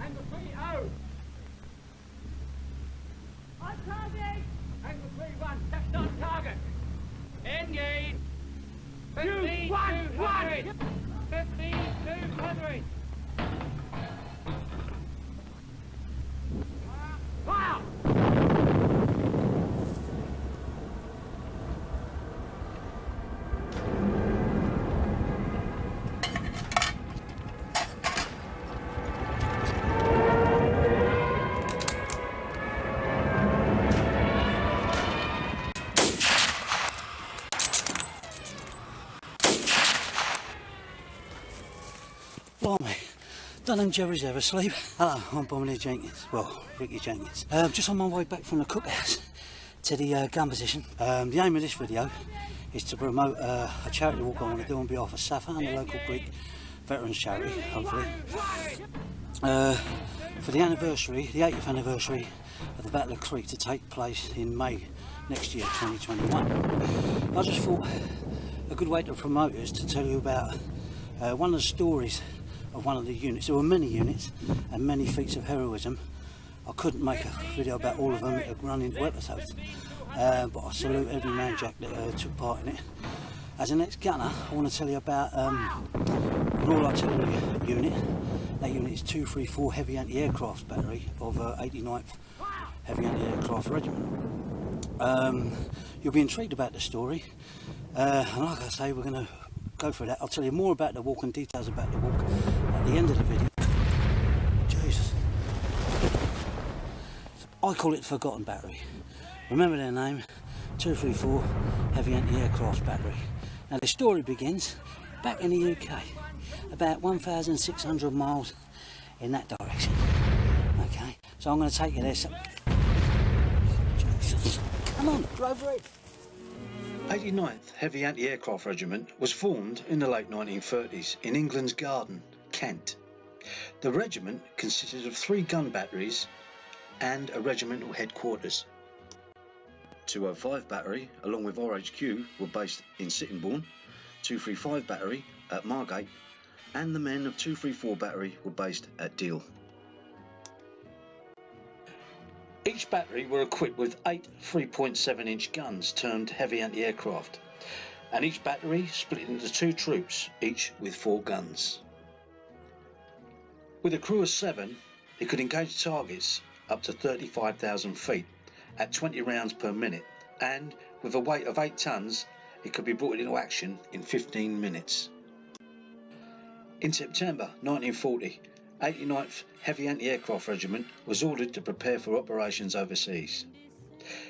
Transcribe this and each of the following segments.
Angle 3-0. On target. Angle 3-1. That's on target. Engage. 15-200. 15-200. Fire! Blimey, don't think Jerry's ever asleep. Hello, I'm Bombardier Jenkins, well, Ricky Jenkins. Just on my way back from the cookhouse to the gun position. The aim of this video is to promote a charity walk I want to do on behalf of SSAFA and the local Greek veterans charity, hopefully. For the anniversary, the 80th anniversary of the Battle of Crete to take place in May next year, 2021. I just thought a good way to promote it is to tell you about one of the stories of one of the units. There were many units and many feats of heroism. I couldn't make a video about all of them, it would run into episodes. But I salute every man jack that took part in it. As an ex-gunner, I want to tell you about an all-artillery unit. That unit is 234 Heavy Anti-Aircraft Battery of 89th Heavy Anti-Aircraft Regiment. You'll be intrigued about the story, and like I say, we're going to go for that. I'll tell you more about the walk and details about the walk at the end of the video. Jesus. I call it Forgotten Battery. Remember their name, 234 Heavy Anti-Aircraft Battery. Now the story begins back in the UK, about 1,600 miles in that direction. Okay, so I'm going to take you there. So... Jesus. Come on, drive right. 89th Heavy Anti-Aircraft Regiment was formed in the late 1930s in England's Garden, Kent. The regiment consisted of 3 gun batteries and a regimental headquarters. 205 Battery, along with RHQ, were based in Sittingbourne, 235 Battery at Margate, and the men of 234 Battery were based at Deal. Each battery were equipped with 8 3.7-inch guns termed heavy anti-aircraft, and each battery split into 2 troops, each with 4 guns. With a crew of 7, it could engage targets up to 35,000 feet at 20 rounds per minute, and with a weight of 8 tons, it could be brought into action in 15 minutes. In September 1940, 89th Heavy Anti-Aircraft Regiment was ordered to prepare for operations overseas.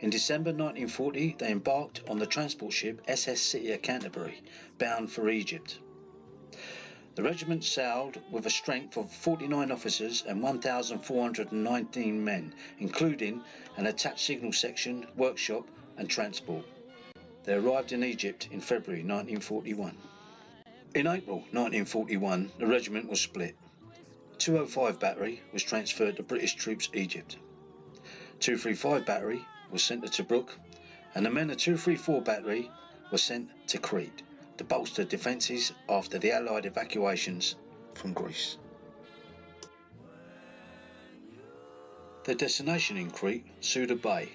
In December 1940, they embarked on the transport ship SSAFA Canterbury, bound for Egypt. The regiment sailed with a strength of 49 officers and 1,419 men, including an attached signal section, workshop and transport. They arrived in Egypt in February 1941. In April 1941, the regiment was split. 205 Battery was transferred to British troops Egypt. 235 Battery was sent to Tobruk, and the men of 234 Battery were sent to Crete to bolster defences after the Allied evacuations from Greece. Their destination in Crete, Suda Bay,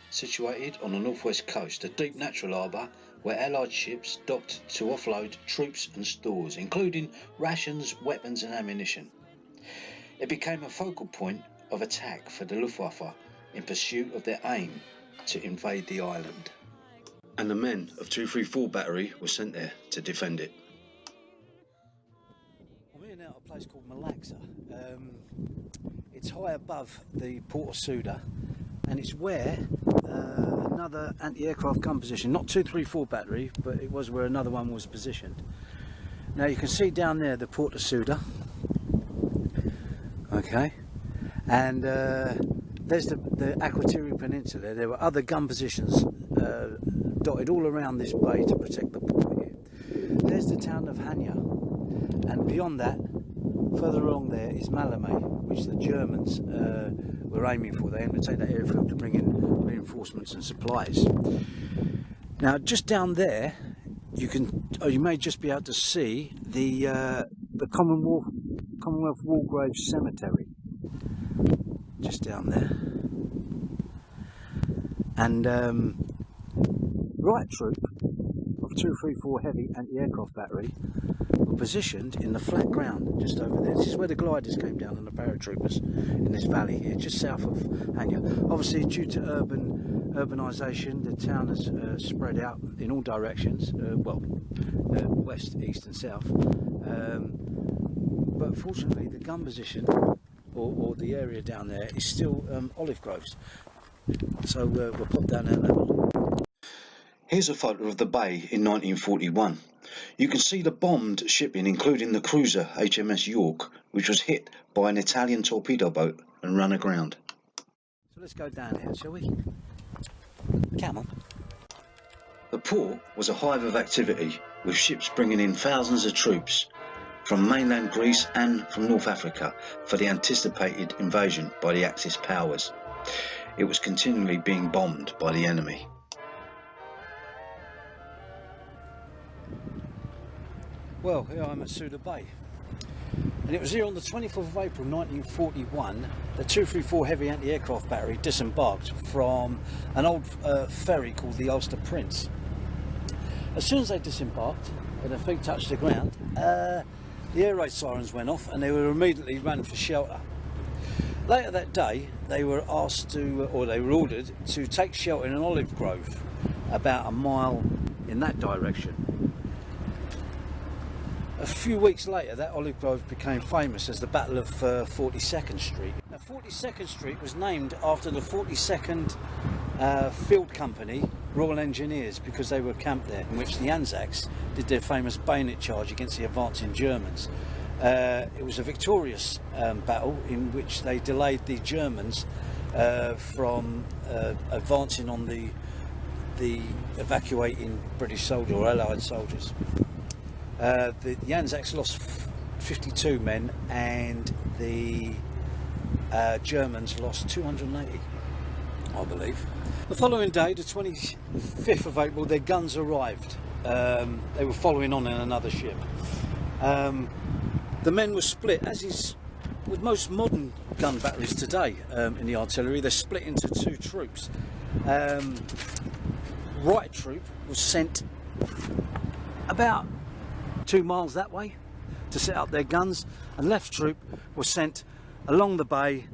situated on the northwest coast, a deep natural harbour where Allied ships docked to offload troops and stores, including rations, weapons and ammunition. It became a focal point of attack for the Luftwaffe in pursuit of their aim to invade the island. And the men of 234 Battery were sent there to defend it. I'm here now at a place called Malaxa. It's high above the port of Suda, and it's where another anti-aircraft gun position, not 234 Battery, but it was where another one was positioned. Now you can see down there the port of Suda. Okay, and there's the Akrotiri Peninsula. There were other gun positions dotted all around this bay to protect the port here. There's the town of Hanya, and beyond that, further along there is Malame, which the Germans were aiming for. They aimed to take that airfield to bring in reinforcements and supplies. Now, just down there, you may just be able to see the Commonwealth War Cemetery. just down there. And right troop of 234 heavy anti-aircraft battery were positioned in the flat ground just over there. This is where the gliders came down and the paratroopers in this valley here, just south of Hanya. Obviously, due to urbanisation, the town has spread out in all directions, west, east and south. But fortunately, the gun position, or the area down there, is still olive groves. So we'll pop down there and have a look. Here's a photo of the bay in 1941. You can see the bombed shipping, including the cruiser HMS York, which was hit by an Italian torpedo boat and run aground. So let's go down here, shall we? Come on. The port was a hive of activity, with ships bringing in thousands of troops from mainland Greece and from North Africa for the anticipated invasion by the Axis powers. It was continually being bombed by the enemy. Well, here I am at Suda Bay, and it was here on the 24th of April 1941 the 234 heavy anti-aircraft battery disembarked from an old ferry called the Ulster Prince. As soon as they disembarked and their feet touched the ground, the air raid sirens went off and they were immediately run for shelter. Later that day they were asked to, or they were ordered to take shelter in an olive grove about a mile in that direction. A few weeks later, that olive grove became famous as the Battle of 42nd Street. Now, 42nd Street was named after the 42nd Field Company Royal Engineers because they were camped there, in which the Anzacs did their famous bayonet charge against the advancing Germans. It was a victorious battle in which they delayed the Germans from advancing on the evacuating British soldiers or Allied soldiers. The Anzacs lost 52 men and the Germans lost 280, I believe. The following day, the 25th of April, their guns arrived. They were following on in another ship. The men were split, as is with most modern gun batteries today in the artillery. They're split into two troops. Right troop was sent about 2 miles that way to set up their guns, and left troop was sent along the bay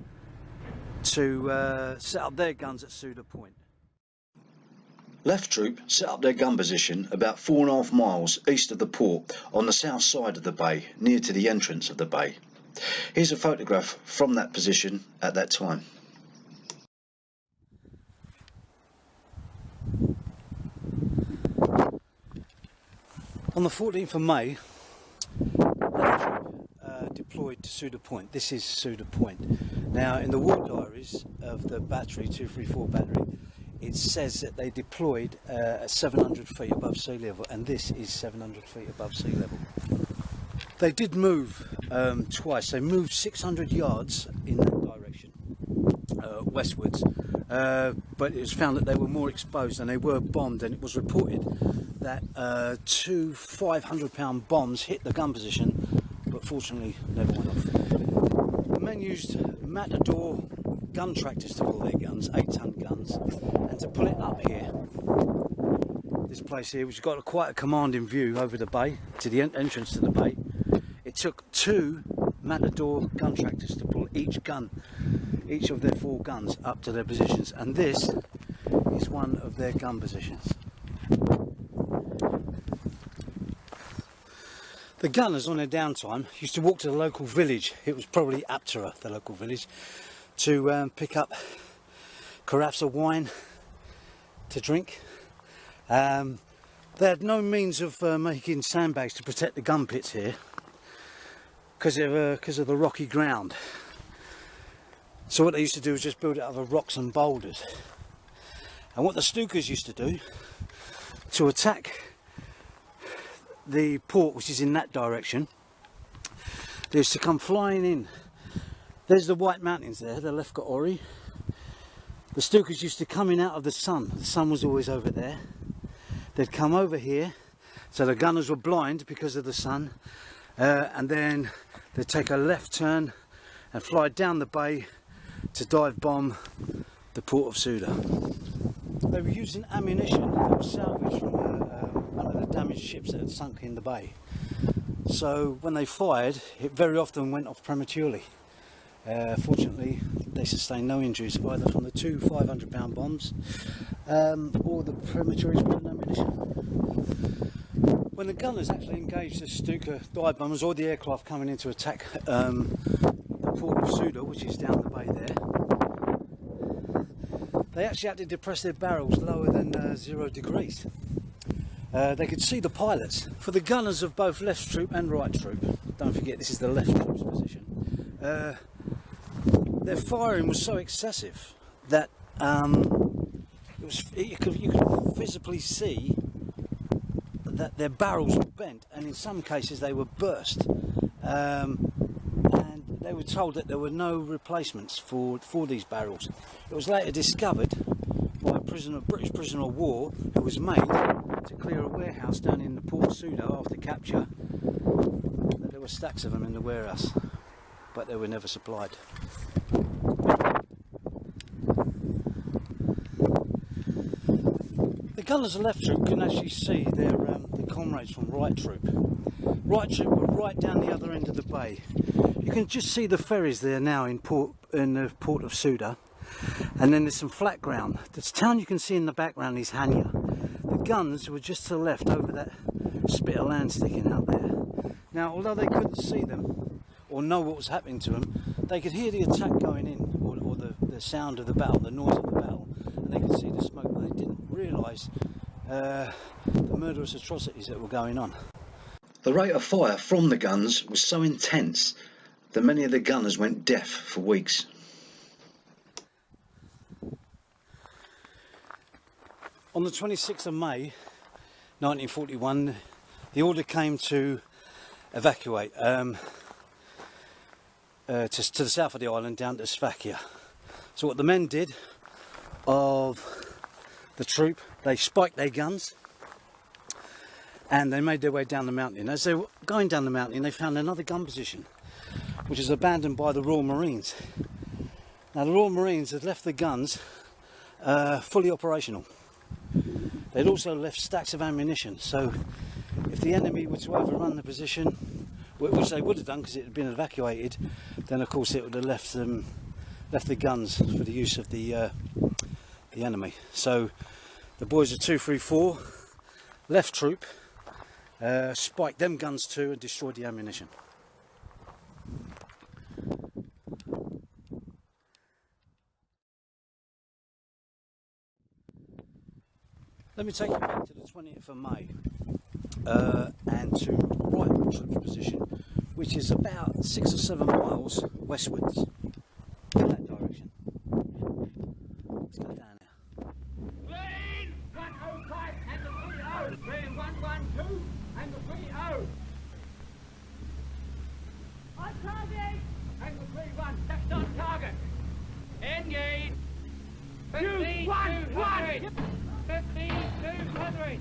to set up their guns at Suda Point. Left troop set up their gun position about 4.5 miles east of the port on the south side of the bay, near to the entrance of the bay. Here's a photograph from that position at that time. On the 14th of May, left troop deployed to Suda Point. This is Suda Point. Now, in the war diaries of the battery, 234 battery, it says that they deployed at 700 feet above sea level, and this is 700 feet above sea level. They did move twice. They moved 600 yards in that direction, westwards, but it was found that they were more exposed and they were bombed, and it was reported that 2 500-pound bombs hit the gun position, but fortunately never went off. The men used Matador gun tractors to pull their guns, 8-ton guns, and to pull it up here, this place here, which has got quite a commanding view over the bay, to the entrance to the bay. It took 2 Matador gun tractors to pull each of their 4 guns up to their positions, and this is one of their gun positions. The gunners on their downtime used to walk to the local village. It was probably Aptera, the local village, to pick up carafes of wine to drink. They had no means of making sandbags to protect the gun pits here because of the rocky ground. So what they used to do was just build it out of rocks and boulders. And what the Stukas used to do to attack the port, which is in that direction, they used to come flying in. There's the White Mountains there, the Lefka Ori. The Stukas used to come in out of the sun. The sun was always over there. They'd come over here, so the gunners were blind because of the sun, and then they'd take a left turn and fly down the bay to dive bomb the port of Suda. They were using ammunition that was salvaged from one of the damaged ships that had sunk in the bay. So when they fired, it very often went off prematurely. Fortunately, they sustained no injuries either from the two 500-pound bombs or the premature explosion ammunition. When the gunners actually engaged the Stuka dive bombers or the aircraft coming in to attack the port of Suda, which is down the bay there, they actually had to depress their barrels lower than 0 degrees. They could see the pilots. For the gunners of both left troop and right troop, don't forget this is the left troop's position, their firing was so excessive that you could visibly see that their barrels were bent, and in some cases they were burst, and they were told that there were no replacements for these barrels. It was later discovered by a British prisoner of war who was made to clear a warehouse down in the port of Suda after capture, that there were stacks of them in the warehouse, but they were never supplied. The gunners of left troop couldn't actually see their comrades from right troop. Right troop were right down the other end of the bay. You can just see the ferries there now in the port of Suda, and then there's some flat ground. The town you can see in the background is Hanya. The guns were just to the left over that spit of land sticking out there. Now, although they couldn't see them or know what was happening to them, they could hear the attack going in, or the sound of the battle, the noise of the battle, and they could see the smoke, but they didn't realise the murderous atrocities that were going on. The rate of fire from the guns was so intense that many of the gunners went deaf for weeks. On the 26th of May 1941, the order came to evacuate to the south of the island down to Sfakia. So what the men did of the troop, they spiked their guns and they made their way down the mountain. As they were going down the mountain, they found another gun position, which was abandoned by the Royal Marines. Now the Royal Marines had left the guns fully operational. They'd also left stacks of ammunition, so if the enemy were to overrun the position, which they would have done because it had been evacuated, then of course it would have left the guns for the use of the enemy. So the boys of 234 left troop spiked them guns too and destroyed the ammunition. Let me take you back to the 20th of May and to right troop's position, which is about 6 or 7 miles westwards in that direction. Let's go down now. Green 105 and the 30. Green 112 and the 30. On target! And the 31, that's on target. Engage! 15-200! 15-200!